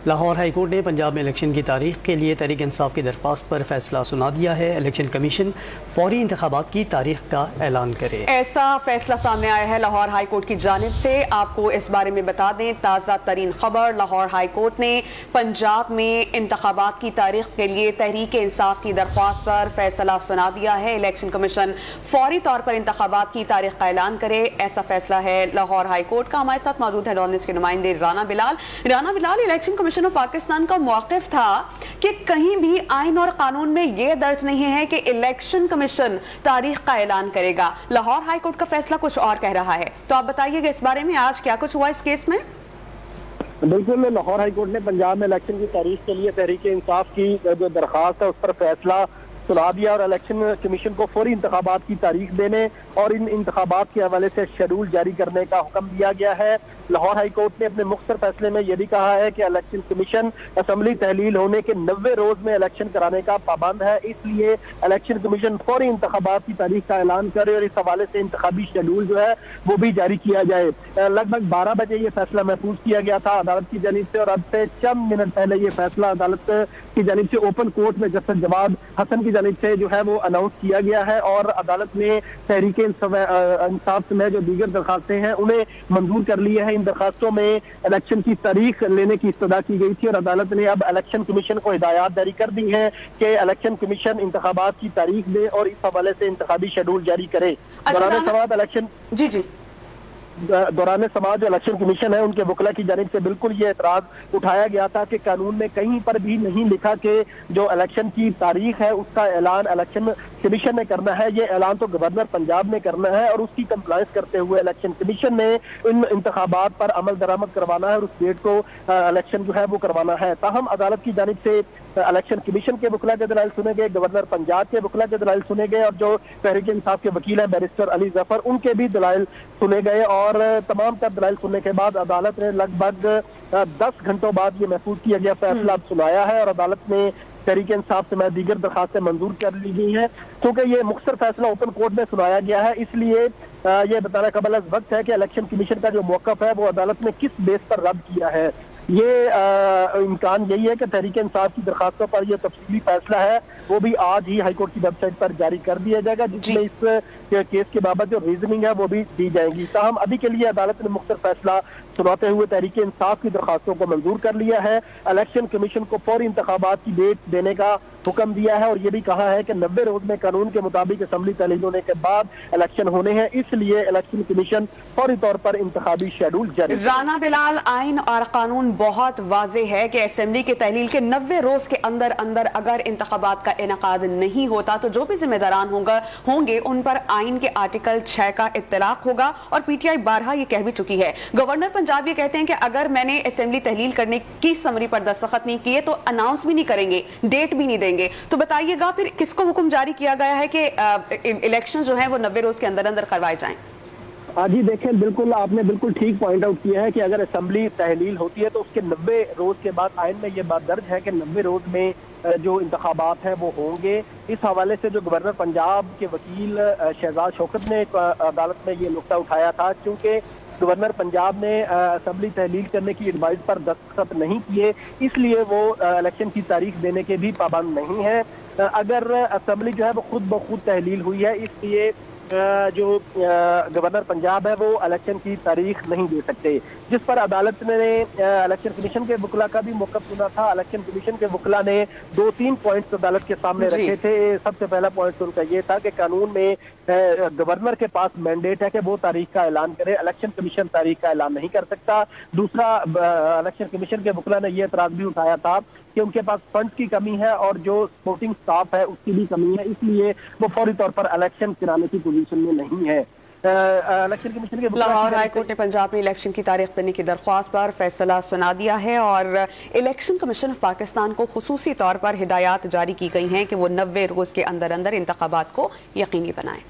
Lahore high court نے پنجاب میں election کی تاریخ کے لیے تحریک انصاف کی درخواست پر فیصلہ سنا دیا ہے۔ الیکشن کمیشن فوری انتخابات کی تاریخ کا اعلان کرے۔ ایسا فیصلہ سامنے آیا ہے لاہور ہائی کورٹ کی جانب سے۔ آپ کو اس بارے میں بتا دیں، تازہ ترین خبر، لاہور ہائی کورٹ نے پنجاب میں انتخابات کی تاریخ کے لیے تحریک انصاف کی درخواست پر فیصلہ سنا دیا ہے۔ الیکشن کمیشن فوری طور پر انتخابات کی تاریخ کا اعلان کرے، ایسا فیصلہ ہے لاہور ہائی کورٹ کا۔ ہمارے ساتھ موجود ہے ڈونلز کے نمائندے رانا بلال۔ الیکشن کمیشن آف پاکستان کا موقف تھا کہ کہیں بھی آئین اور قانون میں یہ درج نہیں ہے کہ الیکشن کمیشن تاریخ کا اعلان کرے گا۔ لاہور ہائی کورٹ کا فیصلہ کچھ اور کہہ رہا ہے، تو آپ بتائیے گا اس بارے میں آج کیا کچھ ہوا اس کیس میں؟ بالکل، لاہور ہائی کورٹ نے پنجاب میں الیکشن کی تاریخ کے لیے تحریک انصاف کی جو درخواست ہے اس پر فیصلہ سنا دیا اور الیکشن کمیشن کو فوری انتخابات کی تاریخ دینے اور ان انتخابات کے حوالے سے شیڈول جاری کرنے کا حکم دیا گیا ہے۔ لاہور ہائی کورٹ نے اپنے مختصر فیصلے میں یہ بھی کہا ہے کہ الیکشن کمیشن اسمبلی تحلیل ہونے کے 90 روز میں الیکشن کرانے کا پابند ہے، اس لیے الیکشن کمیشن فوری انتخابات کی تاریخ کا اعلان کرے اور اس حوالے سے انتخابی شیڈول جو ہے وہ بھی جاری کیا جائے۔ لگ بھگ 12 بجے یہ فیصلہ محفوظ کیا گیا تھا عدالت کی جانب سے، اور اب سے چند منٹ پہلے یہ فیصلہ عدالت کی جانب سے اوپن کورٹ میں جسٹس جواد حسن کی جانب سے جو ہے وہ اناؤنس کیا گیا ہے، اور عدالت نے تحریک انصاف سے جو دیگر درخواستیں ہیں انہیں منظور کر لیے ہیں۔ ان درخواستوں میں الیکشن کی تاریخ لینے کی استدعا کی گئی تھی، اور عدالت نے اب الیکشن کمیشن کو ہدایات جاری کر دی ہیں کہ الیکشن کمیشن انتخابات کی تاریخ دے اور اس حوالے سے انتخابی شیڈول جاری کرے۔ دوران سماعت جو الیکشن کمیشن ہے ان کے وکلاء کی جانب سے بالکل یہ اعتراض اٹھایا گیا تھا کہ قانون میں کہیں پر بھی نہیں لکھا کہ جو الیکشن کی تاریخ ہے اس کا اعلان الیکشن کمیشن نے کرنا ہے، یہ اعلان تو گورنر پنجاب نے کرنا ہے، اور اس کی کمپلائنس کرتے ہوئے الیکشن کمیشن نے ان انتخابات پر عمل درآمد کروانا ہے اور اس ڈیٹ کو الیکشن جو ہے وہ کروانا ہے۔ تاہم عدالت کی جانب سے الیکشن کمیشن کے وکلاء کے دلائل سنے گئے، گورنر پنجاب کے وکلاء کے دلائل سنے گئے، اور جو تحریک انصاف کے وکیل ہیں بیرسٹر علی ظفر ان کے بھی دلائل سنے گئے، اور تمام تر دلائل سننے کے بعد عدالت نے لگ بھگ 10 گھنٹوں بعد یہ محفوظ کیا گیا فیصلہ اب سنایا ہے، اور عدالت نے تحریک انصاف سے میں دیگر درخواستیں منظور کر لی گئی ہیں۔ کیونکہ یہ مختصر فیصلہ اوپن کورٹ میں سنایا گیا ہے، اس لیے یہ بتانا قبل از وقت ہے کہ الیکشن کمیشن کا جو موقف ہے وہ عدالت نے کس بیس پر رد کیا ہے۔ یہ امکان یہی ہے کہ تحریک انصاف کی درخواستوں پر یہ تفصیلی فیصلہ ہے وہ بھی آج ہی ہائی کورٹ کی ویب سائٹ پر جاری کر دیا جائے گا، جس میں اس کیس کے بابت جو ریزننگ ہے وہ بھی دی جائیں گی۔ تاہم ابھی کے لیے عدالت نے مختصر فیصلہ سناتے ہوئے تحریک انصاف کی درخواستوں کو منظور کر لیا ہے، الیکشن کمیشن کو فوری انتخابات کی ڈیٹ دینے کا حکم دیا ہے، اور یہ بھی کہا ہے کہ 90 روز میں قانون کے مطابق اسمبلی تحلیل ہونے کے بعد الیکشن ہونے ہیں، اس لیے الیکشن کمیشن فوری طور پر انتخابی شیڈول جاری۔ رانا بلال، آئین اور قانون بہت واضح ہے کہ اسمبلی کے تحلیل کے 90 روز کے اندر اگر انتخابات کا انعقاد نہیں ہوتا تو جو بھی ذمہ داران ہوں گے ان پر آئین کے آرٹیکل 6 کا اطلاق ہوگا، اور پی ٹی آئی بارہا یہ کہہ بھی چکی ہے۔ گورنر پنجاب یہ کہتے ہیں کہ اگر میں نے اسمبلی تحلیل کرنے کی سمری پر دستخط نہیں کیے تو اناؤنس بھی نہیں کریں گے، ڈیٹ بھی نہیں دیں گے۔ تو بتائیے گا پھر کس کو حکم جاری کیا گیا ہے کہ الیکشن جو ہیں وہ 90 روز کے اندر کروائے جائیں؟ جی دیکھیں، بالکل آپ نے بالکل ٹھیک پوائنٹ آؤٹ کیا ہے کہ اگر اسمبلی تحلیل ہوتی ہے تو اس کے 90 روز کے بعد آئین میں یہ بات درج ہے کہ 90 روز میں جو انتخابات ہیں وہ ہوں گے۔ اس حوالے سے جو گورنر پنجاب کے وکیل شہزاد شوکت نے عدالت میں یہ نقطہ اٹھایا تھا، کیونکہ گورنر پنجاب نے اسمبلی تحلیل کرنے کی ایڈوائز پر دستخط نہیں کیے، اس لیے وہ الیکشن کی تاریخ دینے کے بھی پابند نہیں ہے۔ اگر اسمبلی جو ہے وہ خود بخود تحلیل ہوئی ہے، اس لیے جو گورنر پنجاب ہے وہ الیکشن کی تاریخ نہیں دے سکتے، جس پر عدالت نے الیکشن کمیشن کے وکلاء کا بھی موقف سنا تھا۔ الیکشن کمیشن کے وکلاء نے 2-3 پوائنٹس عدالت کے سامنے رکھے تھے۔ سب سے پہلا پوائنٹ ان کا یہ تھا کہ قانون میں گورنر کے پاس مینڈیٹ ہے کہ وہ تاریخ کا اعلان کرے، الیکشن کمیشن تاریخ کا اعلان نہیں کر سکتا۔ دوسرا، الیکشن کمیشن کے وکلاء نے یہ اعتراض بھی اٹھایا تھا کہ ان کے پاس فنڈز کی کمی ہے اور جو سپورٹنگ سٹاف ہے اس کی بھی کمی ہے، اس لیے وہ فوری طور پر الیکشن کرانے کی پوزیشن میں نہیں ہے۔ الیکشن کمیشن کے لاہور ہائی کورٹ نے پنجاب میں الیکشن کی تاریخ دینے کی درخواست پر فیصلہ سنا دیا ہے، اور الیکشن کمیشن آف پاکستان کو خصوصی طور پر ہدایات جاری کی گئی ہیں کہ وہ 90 روز کے اندر انتخابات کو یقینی بنائیں۔